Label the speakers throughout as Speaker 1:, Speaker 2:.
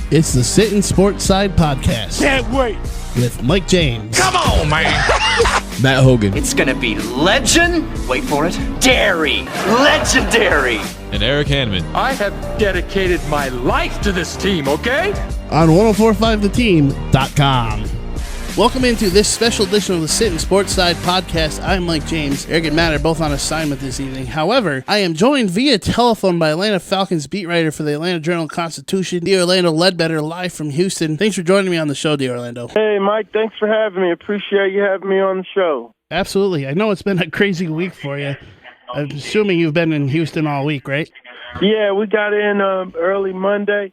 Speaker 1: It's the Sittin Sportside podcast.
Speaker 2: Can't wait.
Speaker 1: With Mike James.
Speaker 2: Come on, man.
Speaker 1: Matt Hogan.
Speaker 3: It's gonna be legend. Wait for it. Dairy. Legendary.
Speaker 4: And Eric Hanman.
Speaker 2: I have dedicated my life to this team, okay?
Speaker 1: On 1045theteam.com. Welcome into this special edition of the Sittin Sportside podcast. I'm Mike James. Eric and Matt are both on assignment this evening. However, I am joined via telephone by Atlanta Falcons beat writer for the Atlanta Journal-Constitution, Orlando Ledbetter, live from Houston. Thanks for joining me on the show, Orlando.
Speaker 5: Hey, Mike. Thanks for having me. Appreciate you having me on the show.
Speaker 1: Absolutely. I know it's been a crazy week for you. I'm assuming you've been in Houston all week, right?
Speaker 5: Yeah, we got in early Monday.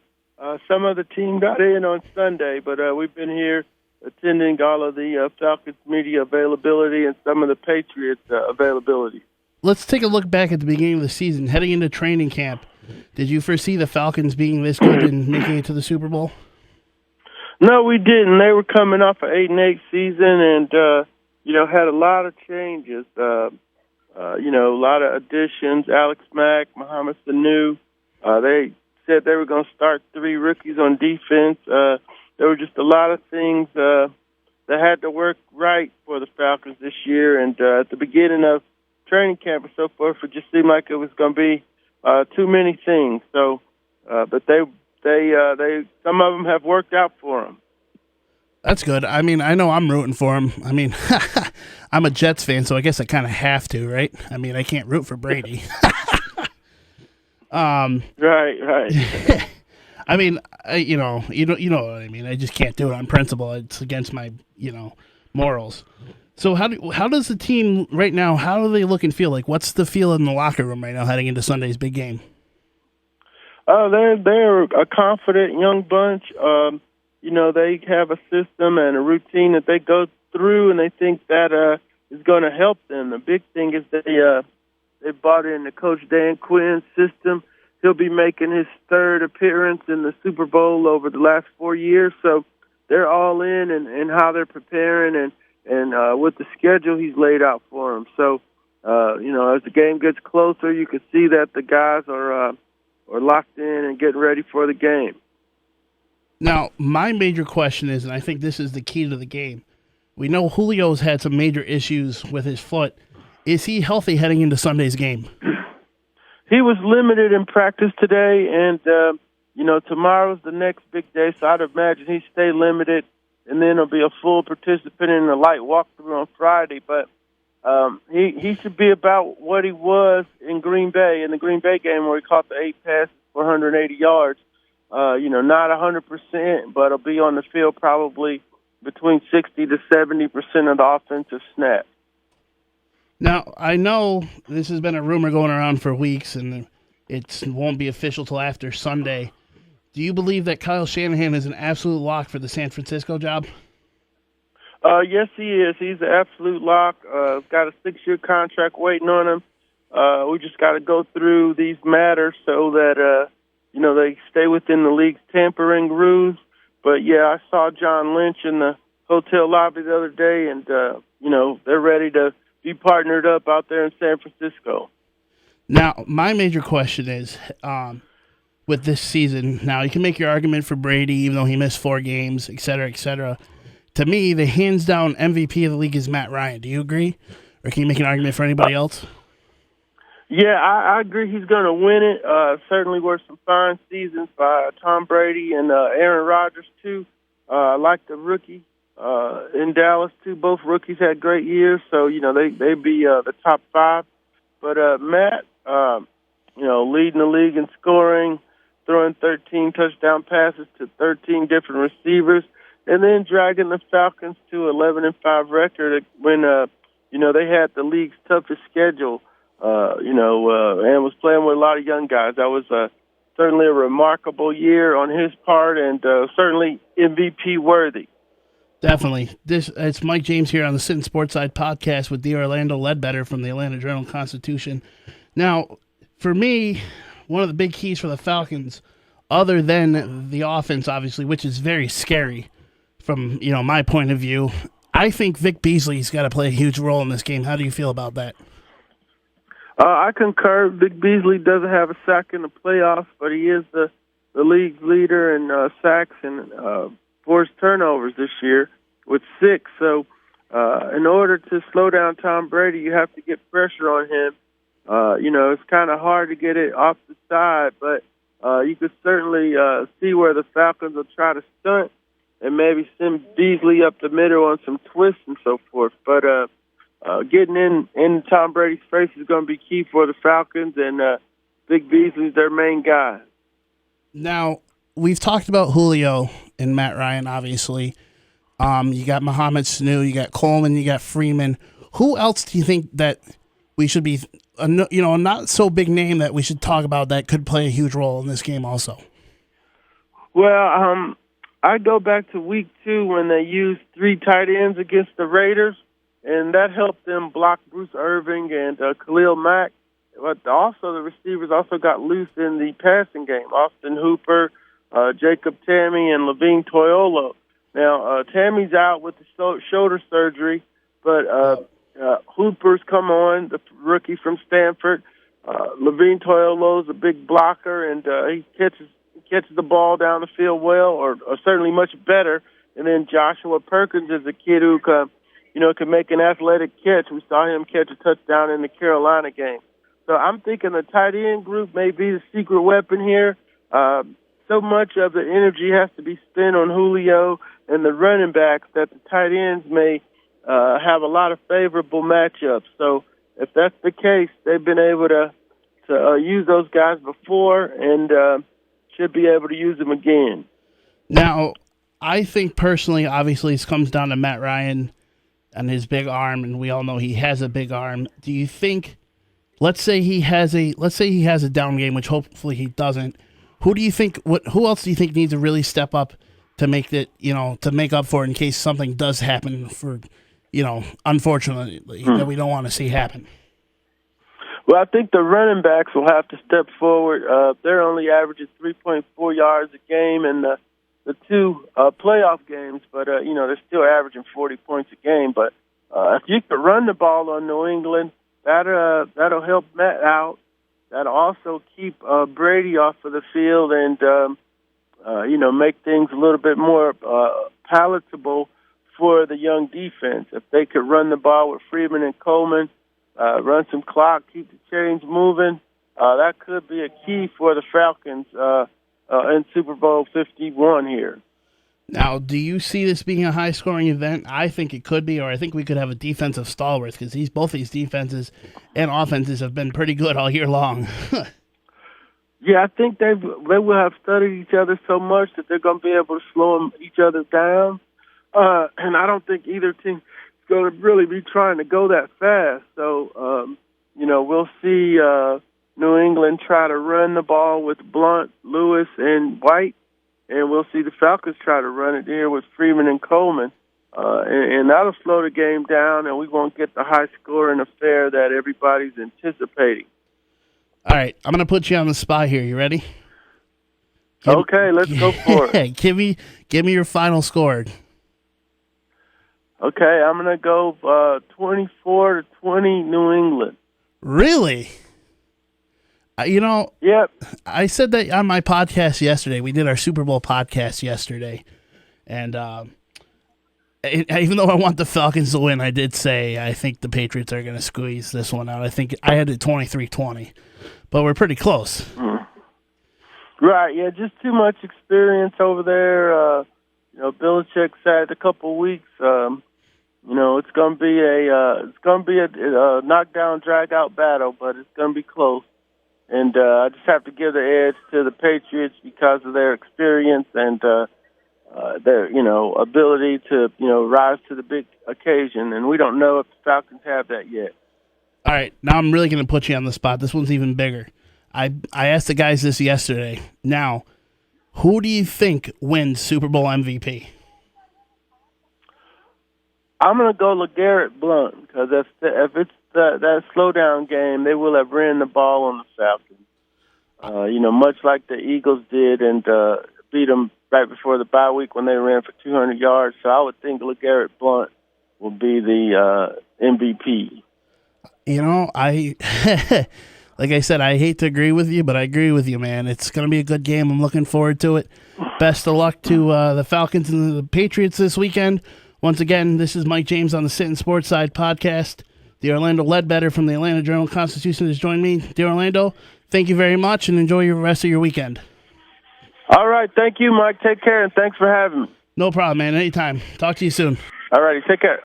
Speaker 5: Some of the team got in on Sunday, but we've been here attending all of the Falcons media availability and some of the Patriots availability.
Speaker 1: Let's take a look back at the beginning of the season. Heading into training camp, did you foresee the Falcons being this good and making it to the Super Bowl?
Speaker 5: No, we didn't. They were coming off an 8-8 season and, had a lot of changes. A lot of additions. Alex Mack, Mohamed Sanu. They said they were going to start 3 rookies on defense. There were just a lot of things that had to work right for the Falcons this year. And at the beginning of training camp and so forth, it just seemed like it was going to be too many things. So, but they some of them have worked out for them.
Speaker 1: That's good. I mean, I know I'm rooting for them. I mean, I'm a Jets fan, so I guess I kind of have to, right? I mean, I can't root for Brady.
Speaker 5: Right.
Speaker 1: I mean, you know what I mean. I just can't do it on principle. It's against my, morals. So how does the team right now? How do they look and feel? Like, what's the feel in the locker room right now heading into Sunday's big game?
Speaker 5: They're a confident young bunch. They have a system and a routine that they go through, and they think that is going to help them. The big thing is they bought in the Coach Dan Quinn's system. He'll be making his 3rd appearance in the Super Bowl over the last 4 years, so they're all in and how they're preparing and with the schedule he's laid out for them. So, as the game gets closer, you can see that the guys are locked in and getting ready for the game.
Speaker 1: Now, my major question is, and I think this is the key to the game, we know Julio's had some major issues with his foot. Is he healthy heading into Sunday's game?
Speaker 5: He was limited in practice today, and, tomorrow's the next big day, so I'd imagine he stay limited, and then he'll be a full participant in the light walkthrough on Friday. But he should be about what he was in Green Bay, in the Green Bay game where he caught the 8 passes for 180 yards. Not 100%, but he'll be on the field probably between 60 to 70% of the offensive snaps.
Speaker 1: Now, I know this has been a rumor going around for weeks, and it won't be official till after Sunday. Do you believe that Kyle Shanahan is an absolute lock for the San Francisco job?
Speaker 5: Yes, he is. He's an absolute lock. Got a 6-year contract waiting on him. We just got to go through these matters so that, they stay within the league's tampering rules. But, yeah, I saw John Lynch in the hotel lobby the other day, and, they're ready to be partnered up out there in San Francisco.
Speaker 1: Now, my major question is, with this season, now you can make your argument for Brady, even though he missed 4 games, et cetera, et cetera. To me, the hands-down MVP of the league is Matt Ryan. Do you agree? Or can you make an argument for anybody else?
Speaker 5: Yeah, I agree he's going to win it. Certainly were some fine seasons by Tom Brady and Aaron Rodgers, too. I like the rookie in Dallas, too. Both rookies had great years, so, they'd be the top 5. But Matt, leading the league in scoring, throwing 13 touchdown passes to 13 different receivers, and then dragging the Falcons to 11-5 record when, they had the league's toughest schedule, and was playing with a lot of young guys. That was certainly a remarkable year on his part and certainly MVP worthy.
Speaker 1: Definitely. It's Mike James here on the Sittin Sportside podcast with Orlando Ledbetter from the Atlanta Journal-Constitution. Now, for me, one of the big keys for the Falcons, other than the offense, obviously, which is very scary from my point of view, I think Vic Beasley's got to play a huge role in this game. How do you feel about that?
Speaker 5: I concur. Vic Beasley doesn't have a sack in the playoffs, but he is the the league's leader in sacks and forced turnovers this year with 6. So in order to slow down Tom Brady, you have to get pressure on him. It's kind of hard to get it off the side, but you could certainly see where the Falcons will try to stunt and maybe send Beasley up the middle on some twists and so forth. But getting in Tom Brady's face is going to be key for the Falcons, and Big Beasley's their main guy.
Speaker 1: Now, we've talked about Julio and Matt Ryan, obviously. You got Mohamed Sanu, you got Coleman, you got Freeman. Who else do you think that we should be, a not so big name that we should talk about that could play a huge role in this game also?
Speaker 5: Well, I go back to week 2 when they used 3 tight ends against the Raiders, and that helped them block Bruce Irving and Khalil Mack. But also the receivers also got loose in the passing game. Austin Hooper, Jacob Tamme, and Levine Toilolo. Now, Tammy's out with the shoulder surgery, but Hooper's come on, the rookie from Stanford. Levine Toilolo's a big blocker, and he catches the ball down the field well, or certainly much better. And then Joshua Perkins is a kid who can make an athletic catch. We saw him catch a touchdown in the Carolina game. So I'm thinking the tight end group may be the secret weapon here. So much of the energy has to be spent on Julio and the running backs that the tight ends may have a lot of favorable matchups. So if that's the case, they've been able to use those guys before and should be able to use them again.
Speaker 1: Now, I think personally, obviously, this comes down to Matt Ryan and his big arm, and we all know he has a big arm. Do you think, let's say he has a down game, which hopefully he doesn't, who else do you think needs to really step up to make it, to make up for it in case something does happen for, unfortunately, that we don't want to see happen?
Speaker 5: Well, I think the running backs will have to step forward. They're only averaging 3.4 yards a game in the 2 playoff games, but, they're still averaging 40 points a game. But if you could run the ball on New England, that'll help Matt out. That'll also keep Brady off of the field and, make things a little bit more palatable for the young defense. If they could run the ball with Freeman and Coleman, run some clock, keep the chains moving, that could be a key for the Falcons in Super Bowl 51 here.
Speaker 1: Now, do you see this being a high-scoring event? I think it could be, or I think we could have a defensive stalwart because both these defenses and offenses have been pretty good all year long.
Speaker 5: Yeah, I think they will have studied each other so much that they're going to be able to slow each other down. And I don't think either team is going to really be trying to go that fast. So, we'll see New England try to run the ball with Blunt, Lewis, and White. And we'll see the Falcons try to run it here with Freeman and Coleman. And that'll slow the game down, and we won't get the high-scoring affair that everybody's anticipating.
Speaker 1: All right, I'm going to put you on the spot here. You ready?
Speaker 5: Okay, let's go for it.
Speaker 1: Give me your final score.
Speaker 5: Okay, I'm going to go 24-20 New England.
Speaker 1: Really?
Speaker 5: Yep.
Speaker 1: I said that on my podcast yesterday. We did our Super Bowl podcast yesterday. And even though I want the Falcons to win, I did say I think the Patriots are going to squeeze this one out. I think I had it 23-20. But we're pretty close.
Speaker 5: Right, yeah, just too much experience over there. Belichick's had a couple weeks. It's going to be a knockdown, drag-out battle, but it's going to be close. And I just have to give the edge to the Patriots because of their experience and their, ability to, rise to the big occasion. And we don't know if the Falcons have that yet.
Speaker 1: All right, now I'm really going to put you on the spot. This one's even bigger. I asked the guys this yesterday. Now, who do you think wins Super Bowl MVP?
Speaker 5: I'm going to go LeGarrette Blount because if it's that slowdown game, they will have ran the ball on the Falcons. Much like the Eagles did and beat them right before the bye week when they ran for 200 yards. So I would think LeGarrette Blount will be the MVP.
Speaker 1: like I said, I hate to agree with you, but I agree with you, man. It's going to be a good game. I'm looking forward to it. Best of luck to the Falcons and the Patriots this weekend. Once again, this is Mike James on the Sittin Sportside podcast. The Orlando Ledbetter from the Atlanta Journal-Constitution has joined me. Dear Orlando, thank you very much, and enjoy your rest of your weekend.
Speaker 5: All right. Thank you, Mike. Take care, and thanks for having me.
Speaker 1: No problem, man. Anytime. Talk to you soon.
Speaker 5: All righty. Take care.